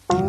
Hello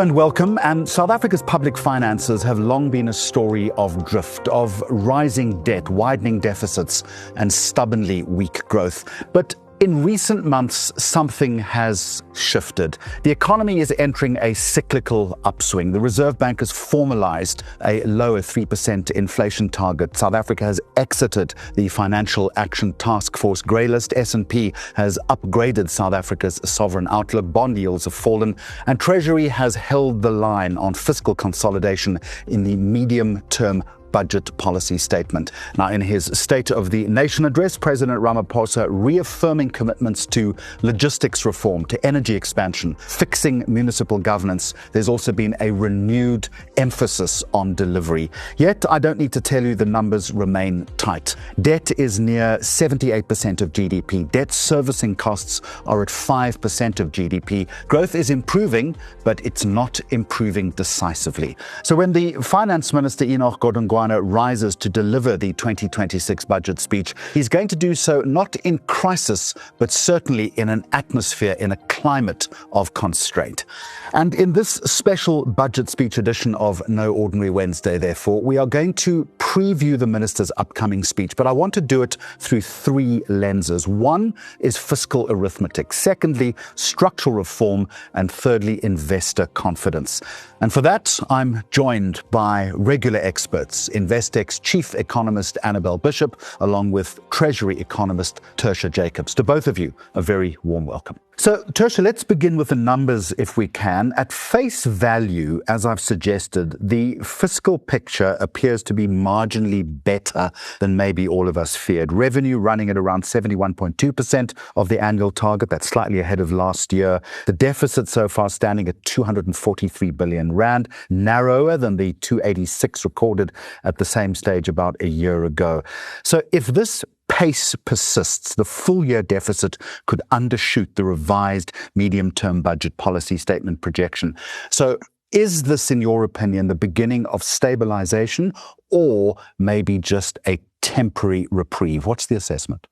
and welcome. And South Africa's public finances have long been a story of drift, of rising debt, widening deficits, and stubbornly weak growth. But in recent months, something has shifted. The economy is entering a cyclical upswing. The Reserve Bank has formalized a lower 3% inflation target. South Africa has exited the Financial Action Task Force grey list. S&P has upgraded South Africa's sovereign outlook. Bond yields have fallen, and Treasury has held the line on fiscal consolidation in the medium-term budget policy statement. Now, in his State of the Nation address, President Ramaphosa reaffirming commitments to logistics reform, to energy expansion, fixing municipal governance. There's also been a renewed emphasis on delivery. Yet, I don't need to tell you the numbers remain tight. Debt is near 78% of GDP. Debt servicing costs are at 5% of GDP. Growth is improving, but it's not improving decisively. So when the Finance Minister Enoch Godongwana rises to deliver the 2026 budget speech, he's going to do so not in crisis, but certainly in an atmosphere, in a climate of constraint. And in this special budget speech edition of No Ordinary Wednesday, therefore, we are going to preview the minister's upcoming speech, but I want to do it through three lenses. One is fiscal arithmetic. Secondly, structural reform. And thirdly, investor confidence. And for that, I'm joined by regular experts, Investec's chief economist, Annabel Bishop, along with Treasury economist, Tertia Jacobs. To both of you, a very warm welcome. So, Tertia, let's begin with the numbers if we can. At face value, as I've suggested, the fiscal picture appears to be marginally better than maybe all of us feared. Revenue running at around 71.2% of the annual target. That's slightly ahead of last year. The deficit so far standing at 243 billion rand, narrower than the 286 recorded at the same stage about a year ago. So if this pace persists, the full-year deficit could undershoot the revised medium-term budget policy statement projection. So is this, in your opinion, the beginning of stabilisation or maybe just a temporary reprieve? What's the assessment?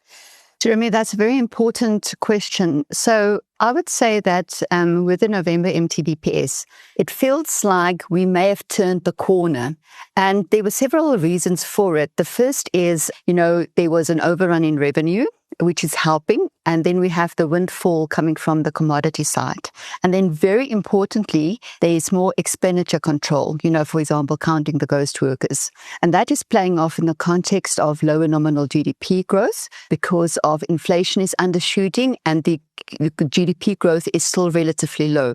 Jeremy, that's a very important question. So I would say that with the November MTBPS, it feels like we may have turned the corner. And there were several reasons for it. The first is, there was an overrun in revenue, which is helping. And then we have the windfall coming from the commodity side. And then very importantly, there is more expenditure control, for example, counting the ghost workers. And that is playing off in the context of lower nominal GDP growth because of inflation is undershooting and the GDP growth is still relatively low.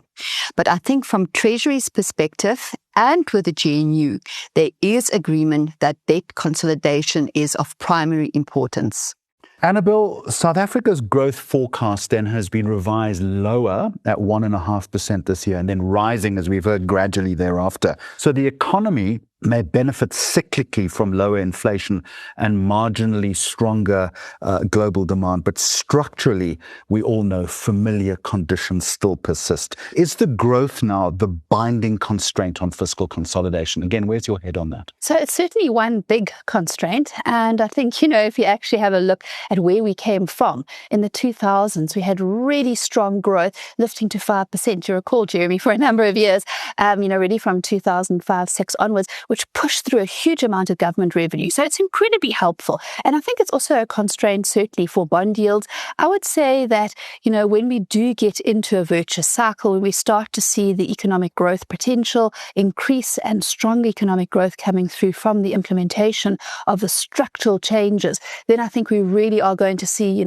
But I think from Treasury's perspective and with the GNU, there is agreement that debt consolidation is of primary importance. Annabel, South Africa's growth forecast then has been revised lower at 1.5% this year and then rising, as we've heard, gradually thereafter. So the economy may benefit cyclically from lower inflation and marginally stronger global demand. But structurally, we all know familiar conditions still persist. Is the growth now the binding constraint on fiscal consolidation? Again, where's your head on that? So it's certainly one big constraint. And I think, if you actually have a look at where we came from, in the 2000s, we had really strong growth, lifting to 5%. You recall, Jeremy, for a number of years, really from 2005-6 onwards, which pushed through a huge amount of government revenue. So it's incredibly helpful. And I think it's also a constraint, certainly, for bond yields. I would say that, when we do get into a virtuous cycle, when we start to see the economic growth potential increase and strong economic growth coming through from the implementation of the structural changes, then I think we really are going to see,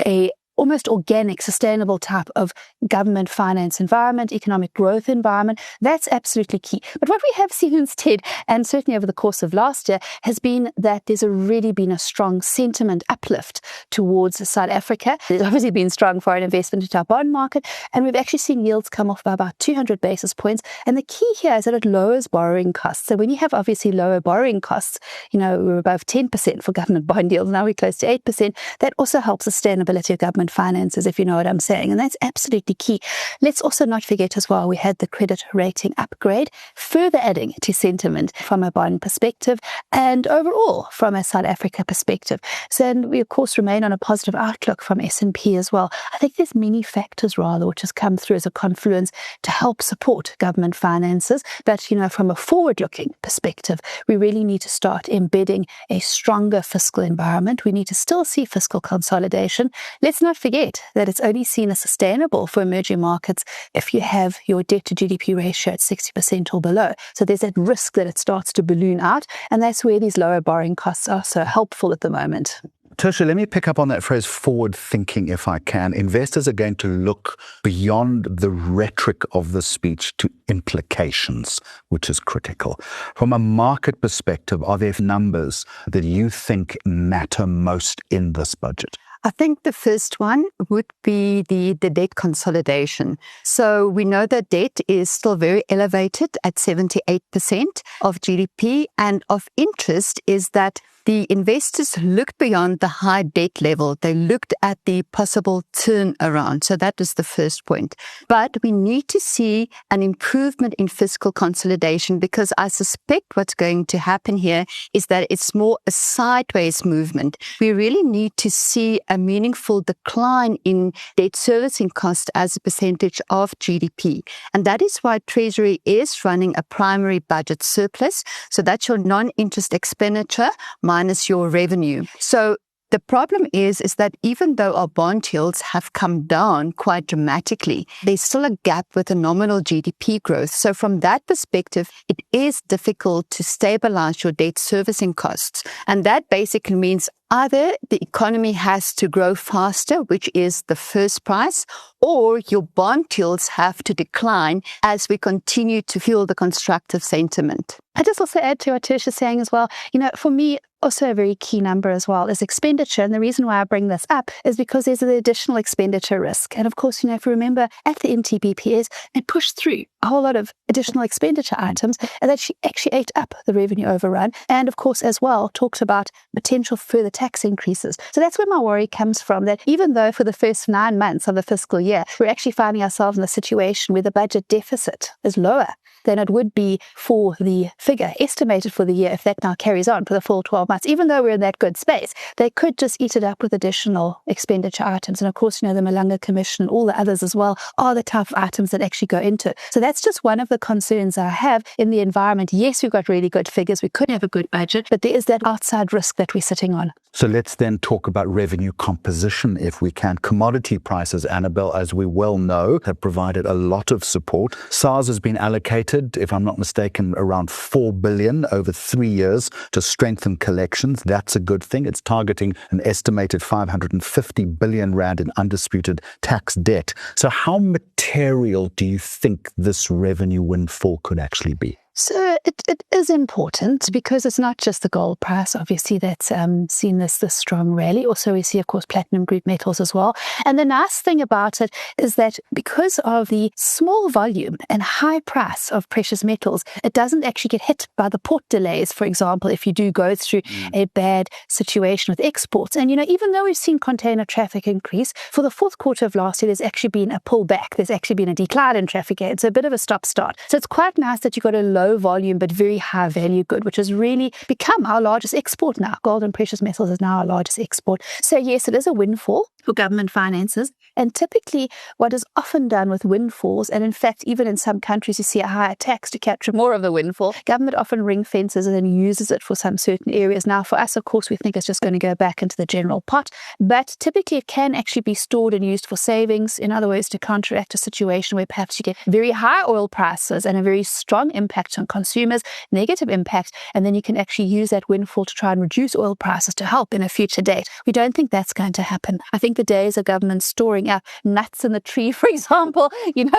a almost organic, sustainable type of government finance environment, economic growth environment. That's absolutely key. But what we have seen instead, and certainly over the course of last year, has been that there's really been a strong sentiment uplift towards South Africa. There's obviously been strong foreign investment into our bond market, and we've actually seen yields come off by about 200 basis points. And the key here is that it lowers borrowing costs. So when you have obviously lower borrowing costs, we're above 10% for government bond yields, now we're close to 8%, that also helps sustainability of government government finances, if you know what I'm saying. And that's absolutely key. Let's also not forget as well, we had the credit rating upgrade, further adding to sentiment from a bond perspective and overall from a South Africa perspective. So, and we of course remain on a positive outlook from S&P as well. I think there's many factors rather which has come through as a confluence to help support government finances. But, from a forward-looking perspective, we really need to start embedding a stronger fiscal environment. We need to still see fiscal consolidation. Let's not forget that it's only seen as sustainable for emerging markets if you have your debt to GDP ratio at 60% or below. So there's that risk that it starts to balloon out, and that's where these lower borrowing costs are so helpful at the moment. Tertia, let me pick up on that phrase forward thinking if I can. Investors are going to look beyond the rhetoric of the speech to implications, which is critical. From a market perspective, are there numbers that you think matter most in this budget? I think the first one would be the debt consolidation. So we know that debt is still very elevated at 78% of GDP, and of interest is that the investors looked beyond the high debt level. They looked at the possible turnaround. So that is the first point. But we need to see an improvement in fiscal consolidation, because I suspect what's going to happen here is that it's more a sideways movement. We really need to see a meaningful decline in debt servicing cost as a percentage of GDP. And that is why Treasury is running a primary budget surplus. So that's your non-interest expenditure minus your revenue. So the problem is that even though our bond yields have come down quite dramatically, there's still a gap with the nominal GDP growth. So from that perspective, it is difficult to stabilize your debt servicing costs. And that basically means either the economy has to grow faster, which is the first price, or your bond yields have to decline as we continue to fuel the constructive sentiment. I just also add to what Tertia's saying as well. For me, also a very key number as well is expenditure. And the reason why I bring this up is because there's an additional expenditure risk. And of course, if you remember at the MTBPS, it pushed through a whole lot of additional expenditure items, and that she actually ate up the revenue overrun. And of course, as well, talks about potential further tax increases. So that's where my worry comes from, that even though for the first 9 months of the fiscal year, we're actually finding ourselves in a situation where the budget deficit is lower than it would be for the figure estimated for the year if that now carries on for the full 12 months. Even though we're in that good space, they could just eat it up with additional expenditure items. And of course, the Malanga Commission and all the others as well are the type of items that actually go into it. So that's just one of the concerns I have in the environment. Yes, we've got really good figures. We could have a good budget, but there is that outside risk that we're sitting on. So let's then talk about revenue composition if we can. Commodity prices, Annabel, as we well know, have provided a lot of support. SARS has been allocated, if I'm not mistaken, around 4 billion over 3 years to strengthen collections. That's a good thing. It's targeting an estimated 550 billion rand in undisputed tax debt. So how material do you think this revenue windfall could actually be? So it is important because it's not just the gold price, obviously, that's seen this strong rally. Also, we see, of course, platinum group metals as well. And the nice thing about it is that because of the small volume and high price of precious metals, it doesn't actually get hit by the port delays, for example, if you do go through a bad situation with exports. And, even though we've seen container traffic increase, for the fourth quarter of last year, there's actually been a pullback. There's actually been a decline in traffic. It's a bit of a stop-start. So it's quite nice that you've got a low volume but very high value good, which has really become our largest export now. Gold and precious metals is now our largest export. So yes, it is a windfall for government finances. And typically what is often done with windfalls, and in fact even in some countries you see a higher tax to capture more of the windfall, government often ring fences and then uses it for some certain areas. Now for us, of course, we think it's just going to go back into the general pot, but typically it can actually be stored and used for savings. In other words, to counteract a situation where perhaps you get very high oil prices and a very strong impact on consumers, negative impact, and then you can actually use that windfall to try and reduce oil prices to help in a future date. We don't think that's going to happen. I think the days of government storing up nuts in the tree, for example,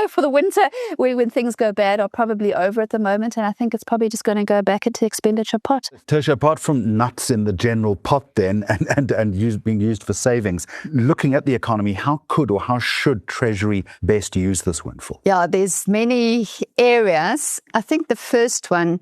for the winter when things go bad are probably over at the moment, and I think it's probably just going to go back into expenditure pot. Tertia, apart from nuts in the general pot then and being used for savings, looking at the economy, how could or how should Treasury best use this windfall? Yeah, there's many areas. I think the first one,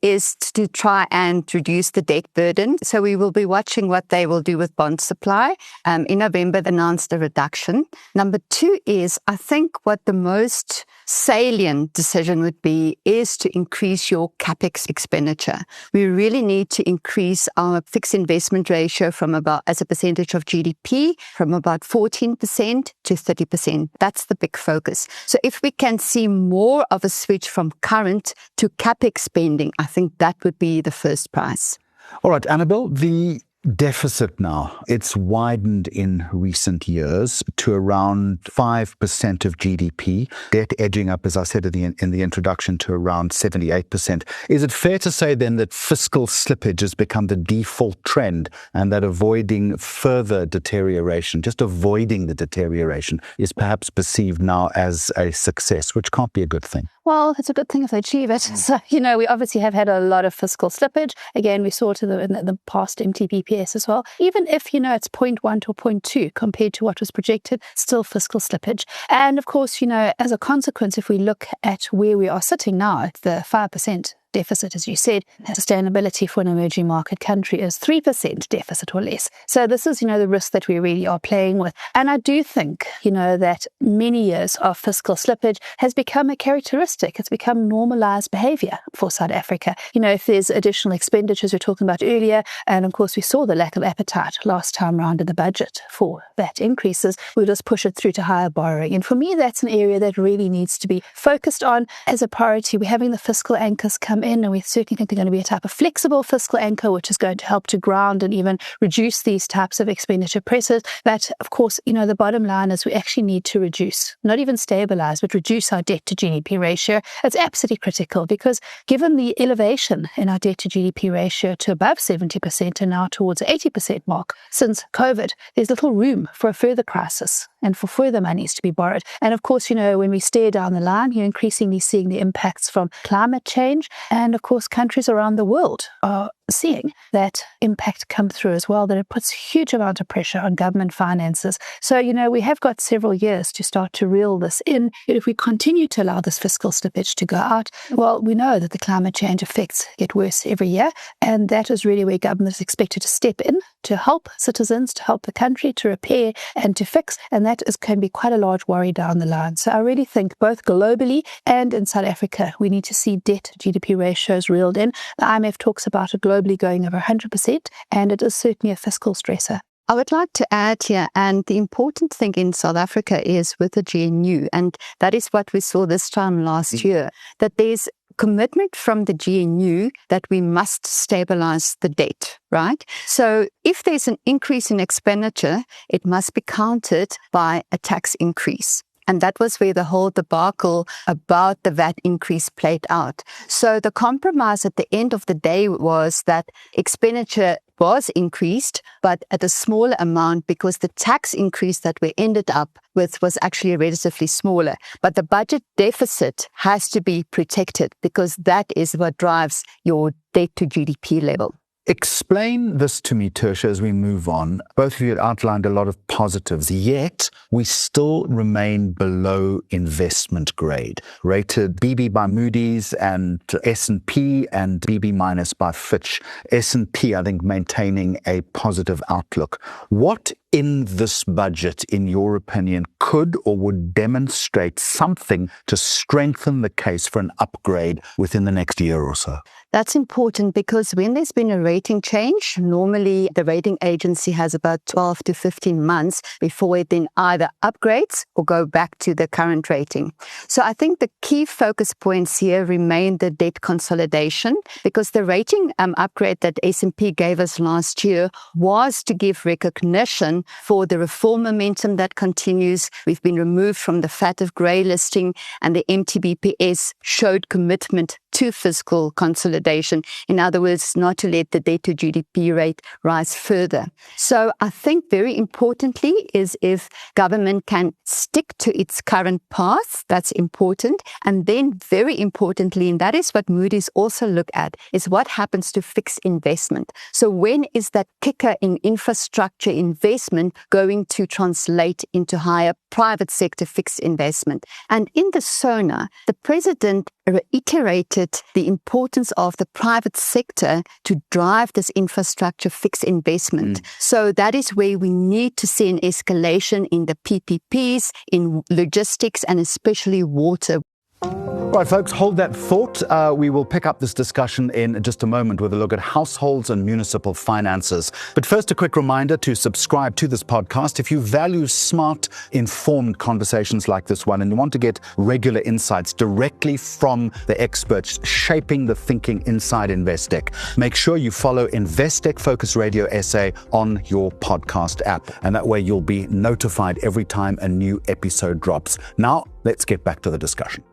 is to try and reduce the debt burden. So we will be watching what they will do with bond supply. In November, they announced a reduction. Number two is, I think what the most salient decision would be is to increase your capex expenditure. We really need to increase our fixed investment ratio from about, as a percentage of GDP, from about 14% to 30%. That's the big focus. So if we can see more of a switch from current to capex spending, I think that would be the first prize. All right, Annabel, the deficit now, it's widened in recent years to around 5% of GDP, debt edging up, as I said in the introduction, to around 78%. Is it fair to say then that fiscal slippage has become the default trend and that avoiding further deterioration, just avoiding the deterioration, is perhaps perceived now as a success, which can't be a good thing? Well, it's a good thing if they achieve it. So, we obviously have had a lot of fiscal slippage. Again, we saw it in the past MTBPS as well. Even if, it's 0.1 to 0.2 compared to what was projected, still fiscal slippage. And of course, as a consequence, if we look at where we are sitting now at the 5% deficit, as you said, sustainability for an emerging market country is 3% deficit or less. So this is, the risk that we really are playing with. And I do think, that many years of fiscal slippage has become a characteristic. It's become normalized behavior for South Africa. If there's additional expenditures we're talking about earlier, and of course we saw the lack of appetite last time round in the budget for that increases, we'll just push it through to higher borrowing. And for me, that's an area that really needs to be focused on as a priority. We're having the fiscal anchors come in, and we certainly think they're going to be a type of flexible fiscal anchor, which is going to help to ground and even reduce these types of expenditure pressures. But of course, the bottom line is we actually need to reduce, not even stabilize, but reduce our debt to GDP ratio. It's absolutely critical because given the elevation in our debt to GDP ratio to above 70% and now towards the 80% mark since COVID, there's little room for a further crisis and for further monies to be borrowed. And of course, when we stare down the line, you're increasingly seeing the impacts from climate change. And of course, countries around the world are seeing that impact come through as well, that it puts a huge amount of pressure on government finances. So, we have got several years to start to reel this in. If we continue to allow this fiscal slippage to go out, well, we know that the climate change effects get worse every year. And that is really where government is expected to step in to help citizens, to help the country, to repair and to fix. And that can be quite a large worry down the line. So I really think both globally and in South Africa, we need to see debt to GDP ratios reeled in. The IMF talks about it globally going over 100%, and it is certainly a fiscal stressor. I would like to add here, and the important thing in South Africa is with the GNU, and that is what we saw this time last year, that there's commitment from the GNU that we must stabilize the debt, right? So if there's an increase in expenditure, it must be countered by a tax increase. And that was where the whole debacle about the VAT increase played out. So the compromise at the end of the day was that expenditure was increased, but at a smaller amount because the tax increase that we ended up with was actually relatively smaller. But the budget deficit has to be protected because that is what drives your debt to GDP level. Explain this to me, Tertia, as we move on. Both of you had outlined a lot of positives, yet we still remain below investment grade, rated BB by Moody's and S&P and BB minus by Fitch. S&P, I think, maintaining a positive outlook. What in this budget, in your opinion, could or would demonstrate something to strengthen the case for an upgrade within the next year or so? That's important because when there's been a rating change, normally the rating agency has about 12 to 15 months before it then either upgrades or go back to the current rating. So I think the key focus points here remain the debt consolidation because the rating upgrade that S&P gave us last year was to give recognition for the reform momentum that continues. We've been removed from the FATF grey listing and the MTBPS showed commitment to fiscal consolidation. In other words, not to let the debt to GDP rate rise further. So I think very importantly is if government can stick to its current path, that's important. And then very importantly, and that is what Moody's also look at, is what happens to fixed investment. So when is that kicker in infrastructure investment going to translate into higher private sector fixed investment? And in the SONA, the president reiterated highlighted the importance of the private sector to drive this infrastructure fixed investment. So that is where we need to see an escalation in the PPPs, in logistics, and especially water. Right, folks, hold that thought. We will pick up this discussion in just a moment with a look at households and municipal finances. But first, a quick reminder to subscribe to this podcast. If you value smart, informed conversations like this one and you want to get regular insights directly from the experts shaping the thinking inside Investec, make sure you follow Investec Focus Radio SA on your podcast app. And that way you'll be notified every time a new episode drops. Now, let's get back to the discussion.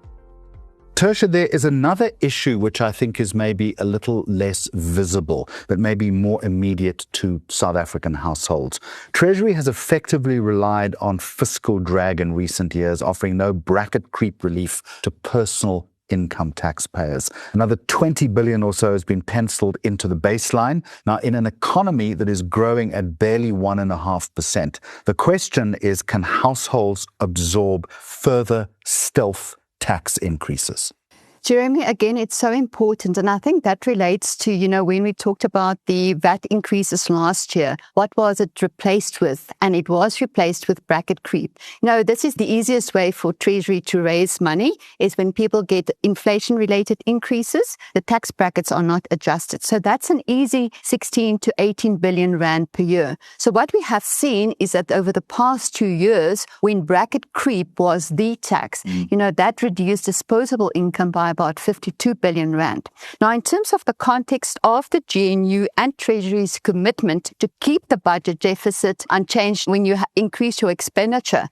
Tertia, there is another issue which I think is maybe a little less visible, but maybe more immediate to South African households. Treasury has effectively relied on fiscal drag in recent years, offering no bracket creep relief to personal income taxpayers. Another 20 billion or so has been penciled into the baseline. Now, in an economy that is growing at barely 1.5%, the question is, can households absorb further stealth tax increases? Jeremy, again, it's so important. And I think that relates to, when we talked about the VAT increases last year, what was it replaced with? And it was replaced with bracket creep. This is the easiest way for Treasury to raise money is when people get inflation-related increases, the tax brackets are not adjusted. So that's an easy 16 to 18 billion rand per year. So what we have seen is that over the past 2 years, when bracket creep was the tax, that reduced disposable income by about 52 billion rand. Now, in terms of the context of the GNU and Treasury's commitment to keep the budget deficit unchanged when you increase your expenditure,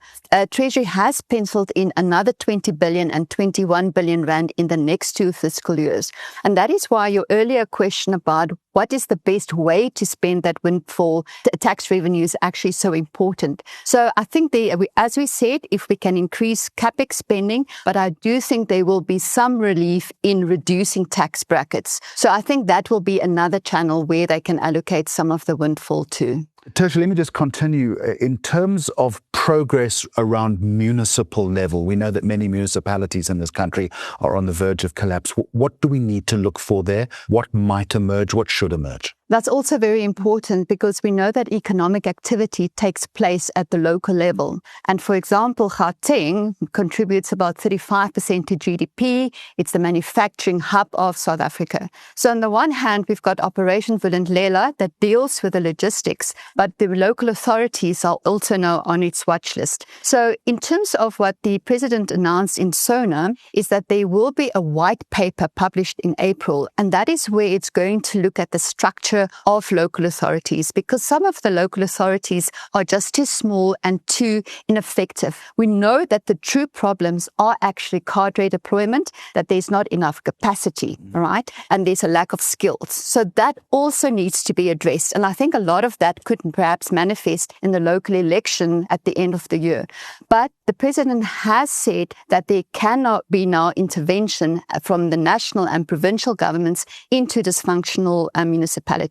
Treasury has penciled in another 20 billion and 21 billion rand in the next 2 fiscal years. And that is why your earlier question about what is the best way to spend that windfall tax revenue is actually so important. So I think, as we said, if we can increase capex spending, but I do think there will be some relief in reducing tax brackets. So I think that will be another channel where they can allocate some of the windfall to. Tertia, let me just continue. In terms of progress around municipal level, we know that many municipalities in this country are on the verge of collapse. What do we need to look for there? What might emerge? What should emerge? That's also very important because we know that economic activity takes place at the local level. And for example, Gauteng contributes about 35% to GDP. It's the manufacturing hub of South Africa. So on the one hand, we've got Operation Vulindlela that deals with the logistics, but the local authorities are also now on its watch list. So in terms of what the president announced in SONA is that there will be a white paper published in April, and that is where it's going to look at the structure of local authorities, because some of the local authorities are just too small and too ineffective. We know that the true problems are actually cadre deployment, that there's not enough capacity, right? And there's a lack of skills. So that also needs to be addressed. And I think a lot of that could perhaps manifest in the local election at the end of the year. But the president has said that there cannot be now intervention from the national and provincial governments into dysfunctional municipalities.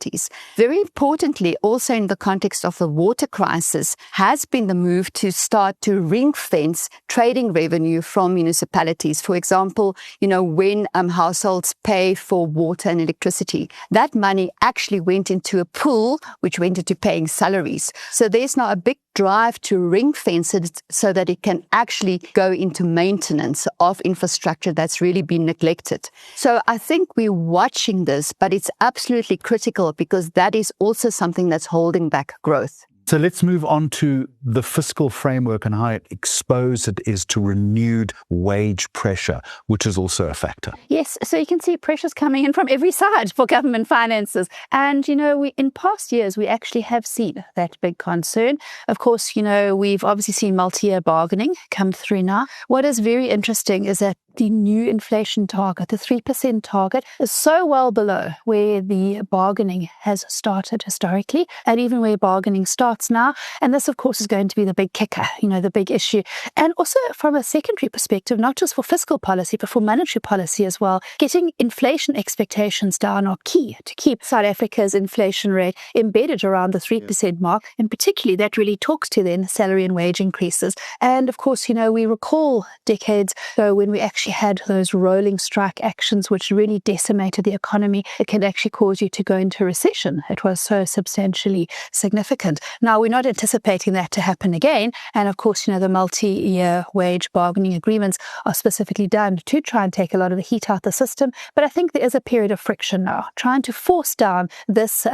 Very importantly, also in the context of the water crisis, has been the move to start to ring fence trading revenue from municipalities. For example, when households pay for water and electricity, that money actually went into a pool which went into paying salaries. So there's now a big drive to ring fence it so that it can actually go into maintenance of infrastructure that's really been neglected. So I think we're watching this, but it's absolutely critical because that is also something that's holding back growth. So let's move on to the fiscal framework and how exposed it is to renewed wage pressure, which is also a factor. Yes, so you can see pressures coming in from every side for government finances. And, in past years, we actually have seen that big concern. Of course, we've obviously seen multi-year bargaining come through now. What is very interesting is that the new inflation target, the 3% target, is so well below where the bargaining has started historically, and even where bargaining started starts now. And this, of course, is going to be the big kicker, the big issue. And also from a secondary perspective, not just for fiscal policy, but for monetary policy as well, getting inflation expectations down are key to keep South Africa's inflation rate embedded around the 3% mark. And particularly that really talks to then salary and wage increases. And of course, we recall decades ago when we actually had those rolling strike actions, which really decimated the economy. It can actually cause you to go into a recession. It was so substantially significant. Now, we're not anticipating that to happen again. And of course, the multi-year wage bargaining agreements are specifically done to try and take a lot of the heat out the system. But I think there is a period of friction now, trying to force down this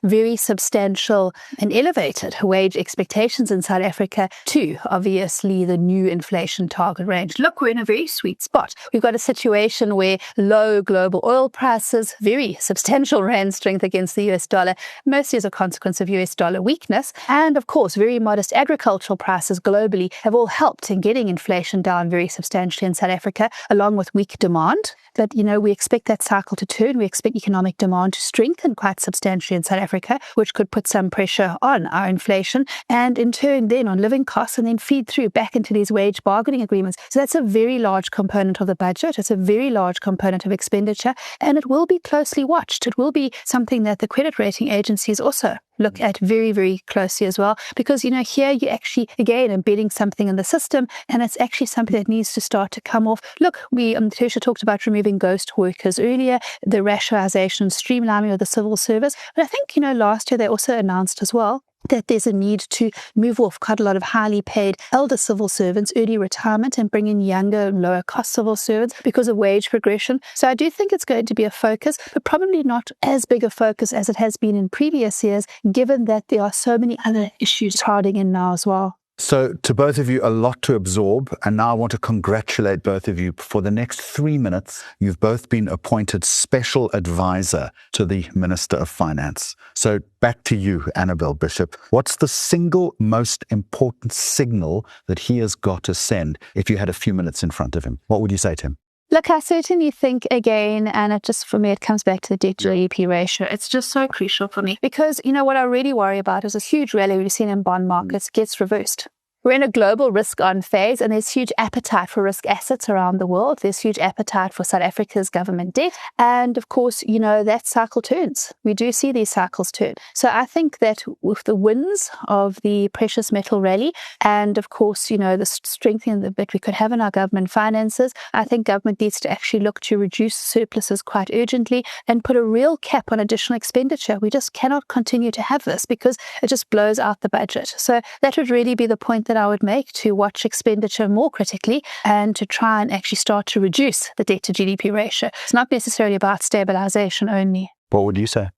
very substantial and elevated wage expectations in South Africa to, obviously, the new inflation target range. Look, we're in a very sweet spot. We've got a situation where low global oil prices, very substantial rand strength against the US dollar, mostly as a consequence of US dollar weakness, and of course, very modest agricultural prices globally have all helped in getting inflation down very substantially in South Africa, along with weak demand. But, we expect that cycle to turn. We expect economic demand to strengthen quite substantially in South Africa, which could put some pressure on our inflation and in turn then on living costs and then feed through back into these wage bargaining agreements. So that's a very large component of the budget. It's a very large component of expenditure, and it will be closely watched. It will be something that the credit rating agencies also look at very, very closely as well, because, here you're actually, again, embedding something in the system, and it's actually something that needs to start to come off. Look, Tertia talked about removing ghost workers earlier, the rationalisation and streamlining of the civil service. But I think, last year they also announced as well that there's a need to move off quite a lot of highly paid elder civil servants, early retirement, and bring in younger, lower cost civil servants because of wage progression. So I do think it's going to be a focus, but probably not as big a focus as it has been in previous years, given that there are so many other issues crowding in now as well. So to both of you, a lot to absorb. And now I want to congratulate both of you. For the next 3 minutes, you've both been appointed special advisor to the Minister of Finance. So back to you, Annabel Bishop. What's the single most important signal that he has got to send if you had a few minutes in front of him? What would you say to him? Look, I certainly think, again, and for me, it comes back to the debt to GDP ratio. It's just so crucial for me because, what I really worry about is this huge rally we've seen in bond markets gets reversed. We're in a global risk-on phase, and there's huge appetite for risk assets around the world. There's huge appetite for South Africa's government debt. And of course, that cycle turns. We do see these cycles turn. So I think that with the wins of the precious metal rally and, of course, the strengthening that we could have in our government finances, I think government needs to actually look to reduce surpluses quite urgently and put a real cap on additional expenditure. We just cannot continue to have this because it just blows out the budget. So that would really be the point that I would make, to watch expenditure more critically and to try and actually start to reduce the debt to GDP ratio. It's not necessarily about stabilisation only. What would you say?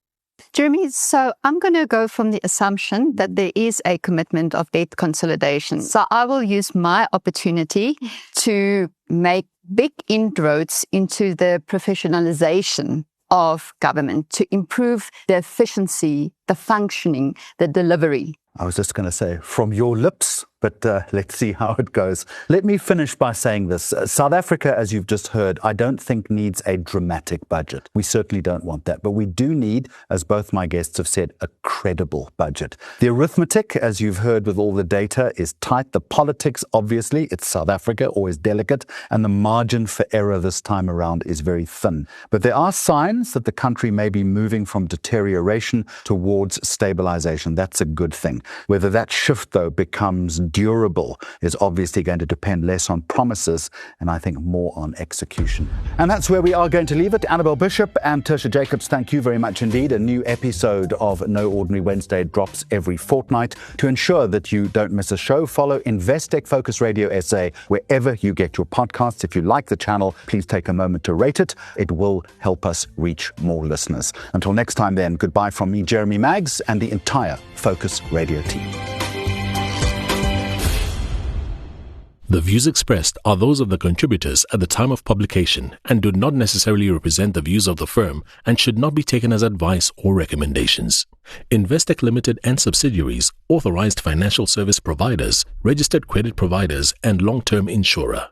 Jeremy, so I'm going to go from the assumption that there is a commitment of debt consolidation. So I will use my opportunity to make big inroads into the professionalisation of government, to improve the efficiency, the functioning, the delivery. I was just going to say, from your lips, but let's see how it goes. Let me finish by saying this. South Africa, as you've just heard, I don't think needs a dramatic budget. We certainly don't want that. But we do need, as both my guests have said, a credible budget. The arithmetic, as you've heard with all the data, is tight. The politics, obviously, it's South Africa, always delicate. And the margin for error this time around is very thin. But there are signs that the country may be moving from deterioration towards stabilisation. That's a good thing. Whether that shift, though, becomes durable is obviously going to depend less on promises and I think more on execution. And that's where we are going to leave it. Annabel Bishop and Tertia Jacobs, thank you very much indeed. A new episode of No Ordinary Wednesday drops every fortnight. To ensure that you don't miss a show, follow Investec Focus Radio SA wherever you get your podcasts. If you like the channel, please take a moment to rate it. It will help us reach more listeners. Until next time then, goodbye from me, Jeremy Maggs, and the entire Focus Radio team. The views expressed are those of the contributors at the time of publication and do not necessarily represent the views of the firm and should not be taken as advice or recommendations. Investec Limited and subsidiaries, authorized financial service providers, registered credit providers, and long-term insurer.